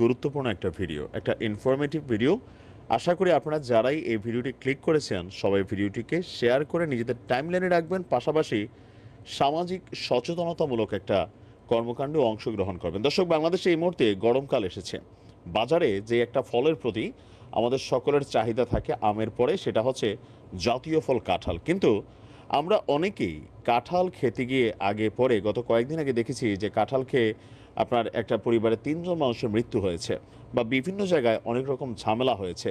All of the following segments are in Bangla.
গুরুত্বপূর্ণ একটা ভিডিও, একটা ইনফরমেটিভ ভিডিও। আশা করি আপনারা যারাই এই ভিডিওটি ক্লিক করেছেন সবাই ভিডিওটিকে শেয়ার করে নিজেদের টাইমলাইনে রাখবেন, পাশাপাশি সামাজিক সচেতনতামূলক একটা কর্মকাণ্ডে অংশগ্রহণ করবেন। দর্শক, বাংলাদেশে এই মুহূর্তে গরমকাল এসেছে। বাজারে যে একটা ফলের প্রতি আমাদের সকলের চাহিদা থাকে আমের পরে, সেটা হচ্ছে জাতীয় ফল কাঁঠাল। কিন্তু আমরা অনেকেই কাঁঠাল খেতে গিয়ে আগে পরে গত কয়েকদিন আগে দেখেছি যে কাঁঠাল খেয়ে আপনার একটা পরিবারে ৩ জন মানুষের মৃত্যু হয়েছে বা বিভিন্ন জায়গায় অনেক রকম ঝামেলা হয়েছে।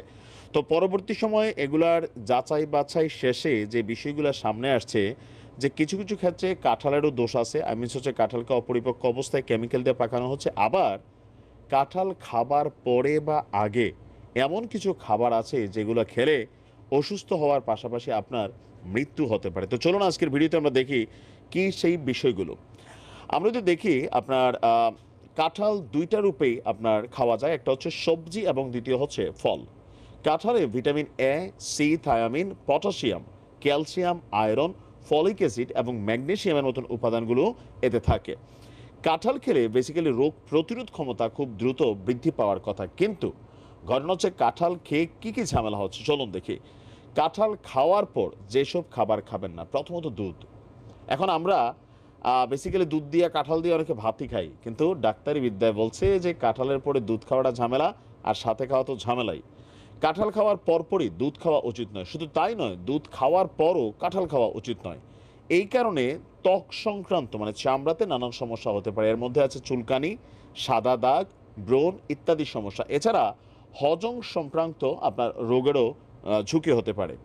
তো পরবর্তী সময়ে এগুলার যাচাই বাছাই শেষে যে বিষয়গুলো সামনে আসছে যে কিছু কিছু ক্ষেত্রে কাঁঠালেরও দোষ আছে। আমি হচ্ছে কাঁঠালকে অপরিপক্ক অবস্থায় কেমিক্যাল দিয়ে পাকানো হচ্ছে, আবার কাঁঠাল খাবার পরে বা আগে এমন কিছু খাবার আছে যেগুলো খেলে অসুস্থ হওয়ার পাশাপাশি আপনার মৃত্যু হতে পারে। তো চলুন আজকের ভিডিওতে আমরা দেখি কি সেই বিষয়গুলো। আমরা যদি দেখি আপনার কাঁঠাল দুইটা রূপেই আপনার খাওয়া যায়, একটা হচ্ছে সবজি এবং দ্বিতীয় হচ্ছে ফল। কাঁঠালে vitamin A, C, thiamine, potassium, calcium, iron, folic acid এবং ম্যাগনেসিয়ামের মতন উপাদানগুলো এতে থাকে। কাঁঠাল খেলে বেসিক্যালি রোগ প্রতিরোধ ক্ষমতা খুব দ্রুত বৃদ্ধি পাওয়ার কথা, কিন্তু ঘটনা হচ্ছে কাঁঠাল খেয়ে কী কী ঝামেলা হচ্ছে চলুন দেখি। কাঁঠাল খাওয়ার পর যেসব খাবার খাবেন না, প্রথমত দুধ। এখন আমরা বেসিক্যালি দুধ দিয়ে কাঁঠাল দিয়ে অনেকে ভাতই খাই, কিন্তু ডাক্তারি বিদ্যায় বলছে যে কাঁঠালের পরে দুধ খাওয়াটা ঝামেলা, আর সাথে খাওয়া তো ঝামেলাই। কাঁঠাল খাওয়ার পরপরই দুধ খাওয়া উচিত নয়, শুধু তাই নয়, দুধ খাওয়ার পরও কাঁঠাল খাওয়া উচিত নয়। এই কারণে ত্বক সংক্রান্ত মানে চামড়াতে নানান সমস্যা হতে পারে। এর মধ্যে আছে চুলকানি, সাদা দাগ, ব্রণ ইত্যাদি সমস্যা। এছাড়া হজম সংক্রান্ত আপনার রোগেরও ঝুঁকি হতে পারে।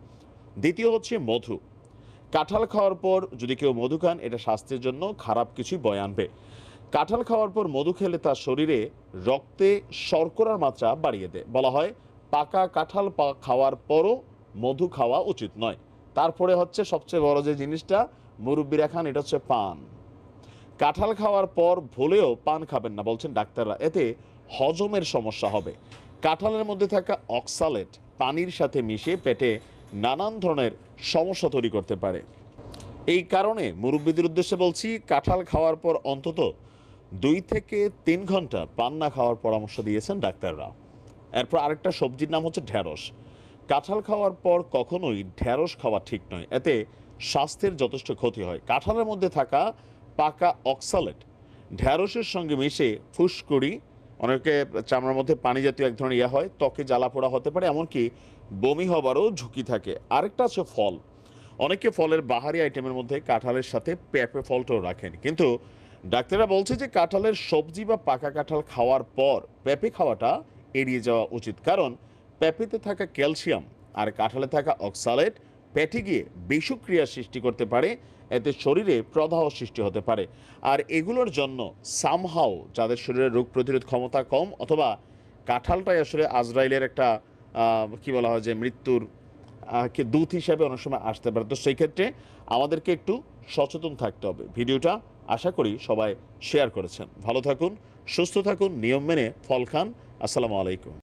দ্বিতীয় হচ্ছে মধু। কাঁঠাল খাওয়ার পর যদি কেউ মধু খান, এটা স্বাস্থ্যের জন্য খারাপ কিছুই বয়ে আনবে। কাঁঠাল খাওয়ার পর মধু খেলে তার শরীরে রক্তে শর্করার মাত্রা বাড়িয়ে দেয়। বলা হয় পাকা কাঁঠাল খাওয়ার পরও মধু খাওয়া উচিত নয়। তারপরে হচ্ছে সবচেয়ে বড় যে জিনিসটা মুরব্বীরা খান, এটা হচ্ছে পান। কাঁঠাল খাওয়ার পর ভুলেও পান খাবেন না বলছেন ডাক্তাররা, এতে হজমের সমস্যা হবে। কাঁঠালের মধ্যে থাকা অক্সালেট পানির সাথে মিশে পেটে নানান ধরনের সমস্যা তৈরি করতে পারে। এই কারণে মুরব্বীদের উদ্দেশ্যে বলছি, কাঁঠাল খাওয়ার পর অন্তত 2 থেকে 3 ঘন্টা পান না খাওয়ার পরামর্শ দিয়েছেন ডাক্তাররা। এরপর আরেকটা সবজির নাম হচ্ছে ঢ্যাঁড়স। কাঁঠাল খাওয়ার পর কখনোই ঢ্যাঁড়স খাওয়া ঠিক নয়, এতে স্বাস্থ্যের যথেষ্ট ক্ষতি হয়। কাঁঠালের মধ্যে থাকা পাকা অক্সালেট ঢ্যাঁড়সের সঙ্গে মিশে ফুসকুড়ি, অনেকে চামড়ার মধ্যে পানি জাতীয় এক ধরনের হয়, ত্বকে জ্বালা পোড়া হতে পারে, এমনকি বমি হবারও ঝুঁকি থাকে। আরেকটা আছে ফল। অনেকে ফলের বাহারি আইটেমের মধ্যে কাঁঠালের সাথে পেঁপে ফলটাও রাখেন, কিন্তু ডাক্তাররা বলছে যে কাঁঠালের সবজি বা পাকা কাঁঠাল খাওয়ার পর পেঁপে খাওয়াটা এড়িয়ে যাওয়া উচিত, কারণ পেঁপেতে থাকা ক্যালসিয়াম আর কাঁঠালে থাকা অক্সালেট পেটে গিয়ে বিষক্রিয়া সৃষ্টি করতে পারে, এতে শরীরে প্রদাহ সৃষ্টি হতে পারে। আর এগুলোর জন্য সামহাও যাদের শরীরে রোগ প্রতিরোধ ক্ষমতা কম, অথবা কাঁঠালটাই আসলে আজরাইলের একটা কি বলা হয় যে মৃত্যুর কে দূত হিসাবে অনেক সময় আসতে পারে। তো সেই ক্ষেত্রে আমাদেরকে একটু সচেতন থাকতে হবে। ভিডিওটা আশা করি সবাই শেয়ার করেছেন। ভালো থাকুন, সুস্থ থাকুন, নিয়ম মেনে ফল খান। আসসালামু আলাইকুম।